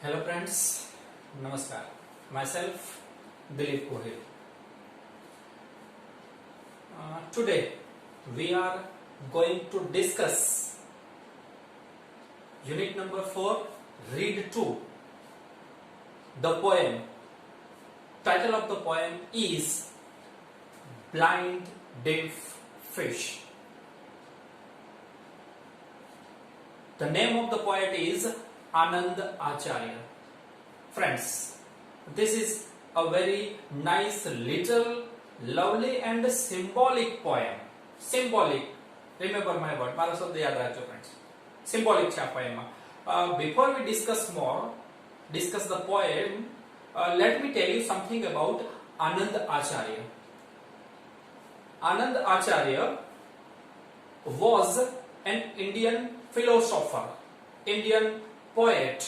Hello friends, Namaskar. Myself Dilip Kohil. Today we are going to discuss unit number 4, read 2. The poem, title of the poem is Blind Deaf Fish. The name of the poet is Anand Acharya. Friends, this is a very nice, little, lovely and symbolic poem. Symbolic. Remember my word. મારો શબ્દ યાદ રાખજો friends. Symbolic છે આ poem. Before we discuss the poem, let me tell you something about Anand Acharya. Anand Acharya was an Indian philosopher, Indian poet.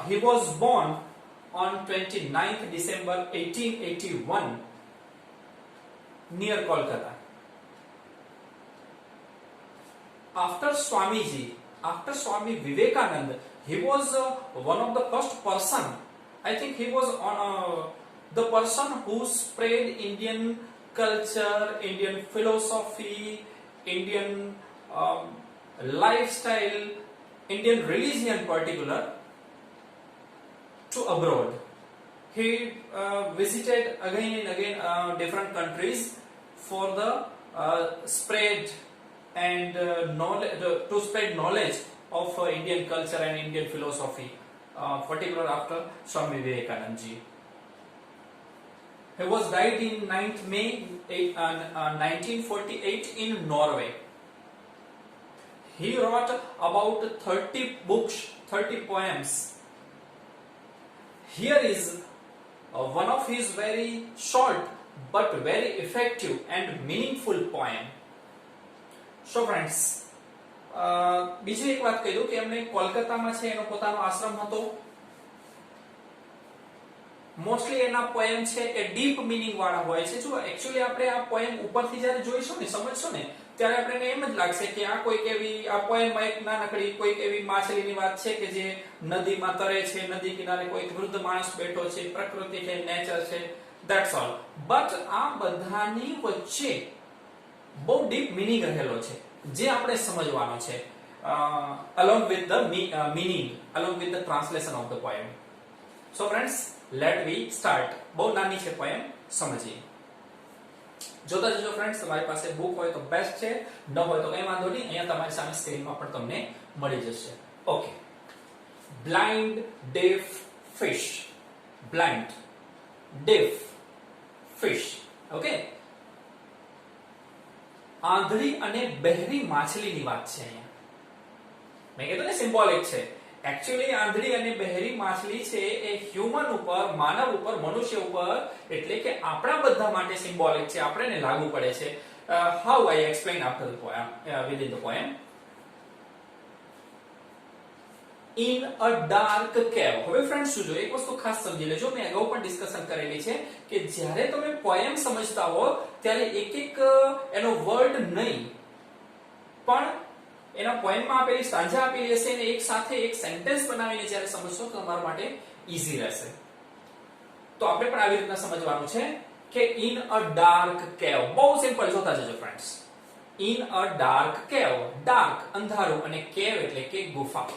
He was born on 29th December 1881 near Kolkata. After Swami Vivekananda, he was one of the first person. I think he was the person who spread Indian culture, Indian philosophy, Indian lifestyle, Indian religion in particular to abroad. He visited again and again different countries for the spread and knowledge, to spread knowledge of Indian culture and Indian philosophy, particular after Swami Vivekananda ji. He was died in 9th May 1948 in Norway. He wrote about 30 books, 30 poems. Here is one of his very short but very effective and meaningful poem. So friends, બીજી એક વાત કહી દઉં કે એમને કોલકાતામાં છે એનો પોતાનો આશ્રમ હતો. મોસ્ટલી એના પોએમ છે એ ડીપ મીનિંગ વાળા હોય છે. જો એક્ચ્યુઅલી આપણે આ પોએમ ઉપરથી જ્યારે જોઈશું ને, સમજશું ને, ત્યારે આપણે એમ જ લાગશે કે આ કોઈક એવી આ પોએમમાં એક નાનકડી કોઈક એવી માછલીની વાત છે કે જે નદીમાં તરે છે, નદી કિનારે કોઈક વૃદ્ધ માણસ બેઠો છે, પ્રકૃતિ છે, નેચર છે, ધેટ્સ ઓલ. બટ આ બધાની વચ્ચે બહુ ડીપ મીનિંગ રહેલો છે જે આપણે સમજવાનો છે, along with the meaning, along with the translation of the poem. So friends, let we start. બહુ નાની છે પોએમ, સમજીએ. જોતા જજો ફ્રેન્ડ્સ. તમારી પાસે બુક હોય તો બેસ્ટ છે, ન હોય તો કઈ વાંધો નહીં, અહીંયા તમારી સામે સ્ક્રીનમાં પણ તમને મળી જશે. Okay. Blind deaf fish. Blind deaf fish. Okay. આંધળી અને બહેરી માછલીની વાત છે અહીંયા. મેં કીધું ને સિમ્બોલિક છે. एक्चुअली आंधળી અને બહેરી માછલી છે એ હ્યુમન ઉપર, માનવ ઉપર, મનુષ્ય ઉપર, એટલે કે આપણા બધા માટે સિમ્બોલિક છે, આપણને લાગુ પડે છે. How I explain after the poem, within the poem. In a dark કેવ. હવે ફ્રેન્ડ શું જોઈએ, એક વસ્તુ ખાસ સમજી લેજો. મેં અગાઉ પણ ડિસ્કશન કરેલી છે કે જ્યારે તમે પોએમ સમજતા હો ત્યારે એક એક એનો વર્ડ નહીં પણ એના પોએમમાં આપેલી સાંજા આપેલી હશે અને એક સાથે એક સેન્ટેન્સ બનાવીને જ્યારે સમજશો તો તમારા માટે ઈઝી રહેશે. તો આપણે પણ આવી રીતના સમજવાનું છે કે ઇન અ ડાર્ક કેવ. બહુ સિમ્પલ, જોતા જજો ફ્રેન્ડ્સ. ઇન અ ડાર્ક કેવ. ડાર્ક અંધારું અને કેવ એટલે કે ગુફા.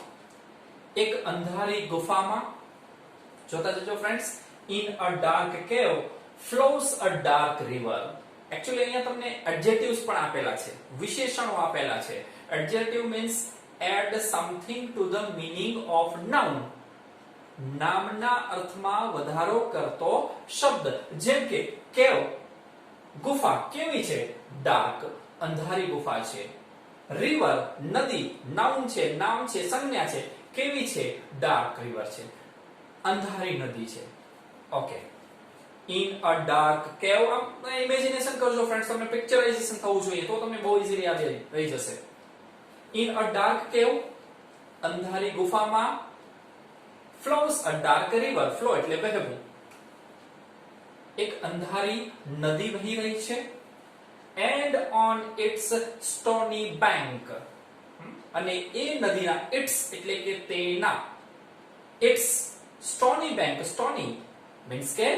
એક અંધારી ગુફામાં, જોતા જજો ફ્રેન્ડ્સ, ઇન અ ડાર્ક કેવ ફ્લોસ અ ડાર્ક રિવર. एक्चुअली અહીંયા તમને એડજેક્ટિવ્સ પણ આપેલા છે, વિશેષણો આપેલા છે. Adjective means add something to the meaning of noun. નામના અર્થમાં વધારો કરતો શબ્દ. જેમ કે કેવ, ગુફા કેવી છે? ડાર્ક, અંધારી ગુફા છે. રિવર, નદી, નાઉન છે, નામ છે, સંજ્ઞા છે, કેવી છે? ડાર્ક રિવર છે, અંધારી નદી છે. ઓકે. ઇન અ ડાર્ક કેવ. ઇમેજિનેશન કરજો ફ્રેન્ડ્સ, તમને પિક્ચરાઇઝેશન થવું જોઈએ તો તમને બહુ ઈઝીલી યાદ રહી જશે. In a dark cave, અંધારી ગુફામાં, flows a dark river. Flow એટલે વહેવું. એક અંધારી નદી વહી રહી છે. And on its stony bank, અને એ નદીના ઇટ્સ એટલે કે તેના it's stony bank, stony means કે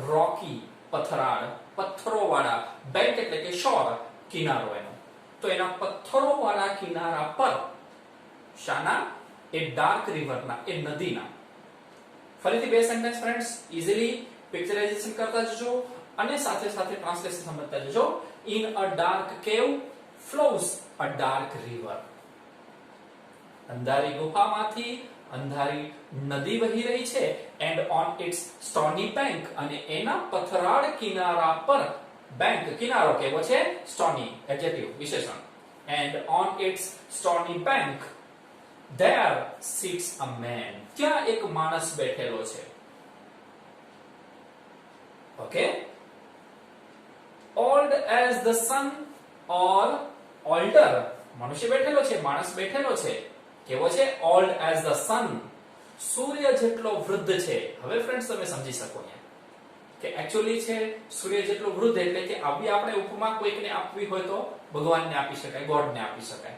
રોકી, પથરાળ, પથ્થરોવાળા, બેંક એટલે કે શોર, કિનારો એનો. તો એના પથ્થરોવાળા કિનારા પર શાના? એ ડાર્ક રિવરના, એ નદીના. ફરીથી બે સેન્ટેન્સ ફ્રેન્ડ્સ, ઇઝીલી પિક્ચરાઇઝેશન કરતા જજો અને સાથે સાથે ટ્રાન્સલેશન સમજતા જજો. ઇન અ ડાર્ક કેવ ફ્લોઝ અ ડાર્ક રિવર. અંધારી ગુફામાંથી અંધારી નદી વહી રહી છે. And on it's stony bank, અને એના પથરાળ કિનારા પર, બેંક કિનારો કેવો છે? સ્ટોની, એડજેક્ટિવ, વિશેષણ. And on it's stony bank there sits a man. ત્યાં એક માણસ બેઠેલો છે. Okay, old as the sun or older. મનુષ્ય બેઠેલો છે, માણસ બેઠેલો છે. કેવો છે? old as the sun. સૂર્ય જેટલો વૃદ્ધ છે. હવે ફ્રેન્ડ્સ તમે સમજી શકો કે એક્ચ્યુઅલી છે સૂર્ય જેટલો વૃદ્ધ એટલે કે આવી આપણે ઉપમા કોઈકને આપવી હોય તો ભગવાનને આપી શકાય, ગોડને આપી શકાય.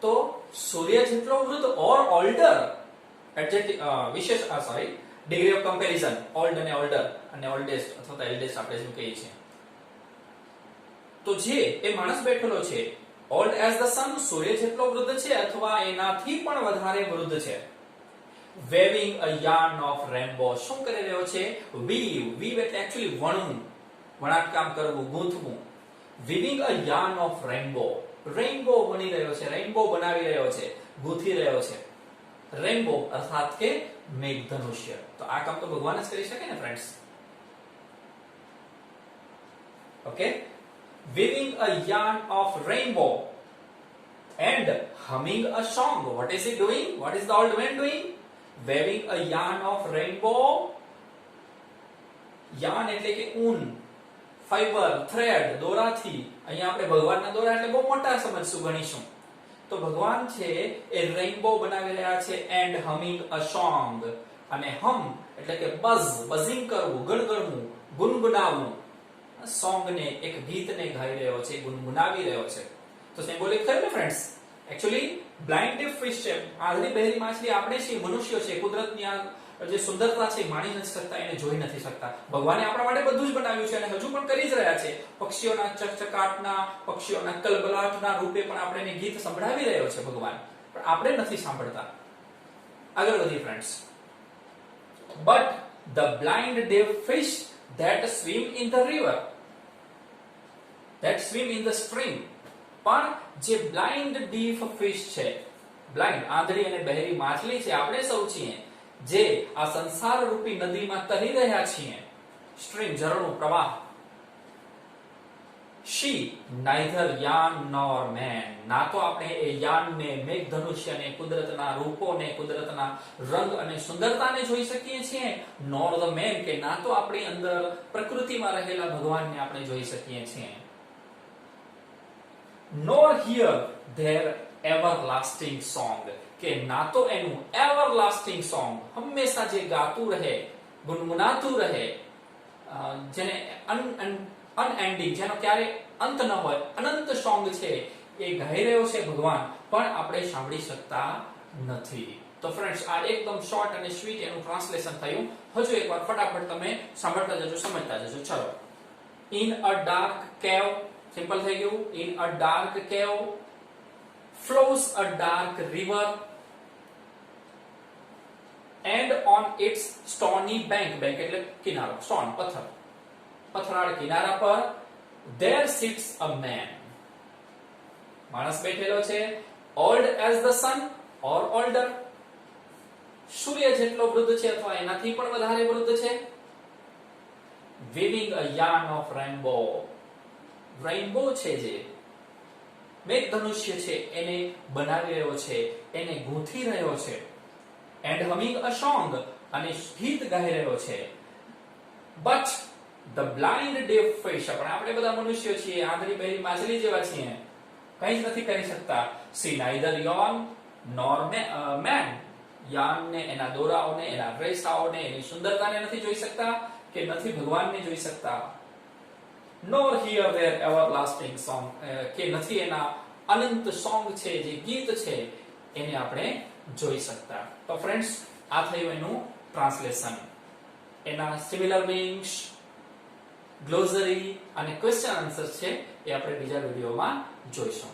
તો સૂર્ય જેટલો વૃદ્ધ ઓર ઓલ્ડર, એડજેક્ટિવ, વિશેષ, sorry, degree of comparison, old અને ઓલ્ડર અને ઓલ્ડેસ્ટ અથવા તો એલ્ડેસ્ટ આપણે જેમ કહીએ છીએ. તો જે એ માણસ બેઠેલો છે, ઓલ્ડ એઝ ધ સન, સૂર્ય જેટલો વૃદ્ધ છે અથવા એનાથી પણ વધારે વૃદ્ધ છે. Weaving a yarn of rainbow. શું કરી રહ્યો છે? વીવ એટલે એક્ચ્યુઅલી વણવું, વણાટકામ કરવું, ગૂંથવું. વીવિંગ અ યાર્ન ઓફ રેનબો. રેઇનબો બની રહ્યો છે, રેઇનબો બનાવી રહ્યો છે, ગૂંથી રહ્યો છે. રેઇનબો અર્થાત કે મેઘધનુષ્ય. તો આ કામ તો ભગવાન જ કરી શકે ને friends. Okay, weaving a yarn of rainbow and humming a song. What is he doing? What is the old man doing? Weaving a yarn of rainbow. yarn એટલે કે ઊન, ફાઈબર, થ્રેડ, દોરાથી. અહીંયા આપણે ભગવાનના દોરા એટલે બહુ મોટા સમજશું, ગણીશું. તો ભગવાન છે એ રેઇનબો બનાવી રહ્યા છે. એન્ડ હમિંગ અ સોંગ, અને હમ એટલે કે બઝિંગ કરવું, ગણગણવું, ગુનગુનાવવું. સોંગ ને, એક ગીતને ગાઈ રહ્યો છે, ગુનગુનાવી રહ્યો છે. તો સિમ્બોલિક થયું ને friends. Actually blind deaf fish છે, આંધળી બહેરી માછલી આપણે છીએ, મનુષ્યો છે. કુદરતની આ જે સુંદરતા છે માણી નથી શકતા, એને જોઈ નથી શકતા. ભગવાને આપણા માટે બધું જ બનાવ્યું છે અને હજુ પણ કરી જ રહ્યા છે. પક્ષીઓના ચકચકાટના, પક્ષીઓના કલબલાટના રૂપે પણ આપણે ગીત સંભળાવી રહ્યો છે ભગવાન, પણ આપણે નથી સાંભળતા. આગળ વધી friends. But the blind deaf fish that swim in the river, that swim in the stream. પણ જે બ્લાઇન્ડ ડીફ ફિશ છે, બ્લાઇન્ડ આંધળી અને બહેરી માછલી છે, આપણે સૌ છીએ જે આ સંસાર રૂપી નદીમાં તરી રહ્યા છીએ. સ્ટ્રીમ, ઝરણું, પ્રવાહ. she neither yarn nor man. ના તો આપણે એ યાનને, મેઘધનુષ્યને, કુદરતના રૂપોને, કુદરતના રંગ અને સુંદરતાને જોઈ શકીએ છીએ. nor the man, કે ના તો આપણી અંદર પ્રકૃતિમાં રહેલા ભગવાનને આપણે જોઈ શકીએ છીએ. nor hear their everlasting song, કે ના તો એનું everlasting song, હંમેશા જે ગાતું રહે, ગુનગુનાતું રહે, જેને અનએન્ડિંગ, જેનો ક્યારે અંત ન હોય, અનંત સોંગ છે એ ગાઈ રહ્યો છે ભગવાન, પણ આપણે સાંભળી શકતા નથી. તો ફ્રેન્ડ્સ, આ એકદમ શોર્ટ અને સ્વીટ એનું ટ્રાન્સલેશન થયું. હજુ એકવાર ફટાફટ તમે સાંભળતા જજો, સમજતા જજો. ચલો. ઇન અ ડાર્ક કેવ, સિમ્પલ થઈ ગયું. ઇન અ ડાર્ક કેવ flows a dark river and on its stony bank, bank એટલે કિનારો, stone, પથ્થર, પથરાળ કિનારા પર there sits a man. માણસ બેઠેલો છે. old as the sun or older. સૂર્ય જેટલો વૃદ્ધ છે અથવા એનાથી પણ વધારે વૃદ્ધ છે. weaving a yarn of rainbow. Rainbow છે જે મેઘધનુષ્ય છે એને બનાવી રહ્યો છે, એને ગૂંથી રહ્યો છે. and humming a song, અને ગીત ગાઈ રહ્યો છે. but the blind deaf fish, પણ આપણે બધા મનુષ્યો છીએ, આંધળી બહેરી માછલી જેવા છીએ, કંઈ જ નથી કરી શકતા. see neither yarn nor man. યાનને, એના દોરાઓને, એના રેસાઓને, એની સુંદરતાને નથી જોઈ શકતા, કે નથી ભગવાનને જોઈ શકતા. nor hear their everlasting song, કે નથી એના અનંત સોંગ છે, જે ગીત છે એને આપણે જોઈ શકતા. તો ફ્રેન્ડ્સ આ થયું એનું ટ્રાન્સલેશન. એના સિમિલર મીનિંગ્સ, ગ્લોસરી અને ક્વેશ્ચન આન્સર છે એ આપણે બીજા વિડીયોમાં જોઈશું.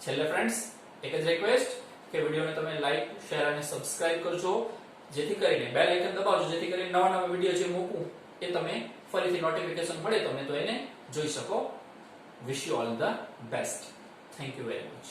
છેલ્લે ફ્રેન્ડ્સ એક જ રિક્વેસ્ટ કે વિડીયોને તમે લાઈક, શેર અને સબસ્ક્રાઇબ કરજો, જેથી કરીને બેલ આઇકન દબાવજો, જેથી કરીને નવા નવા વિડીયો જે મૂકું એ તમે ફરીથી નોટિફિકેશન મળે તમને તો એને જોઈ શકો. Wish you all the best. Thank you very much.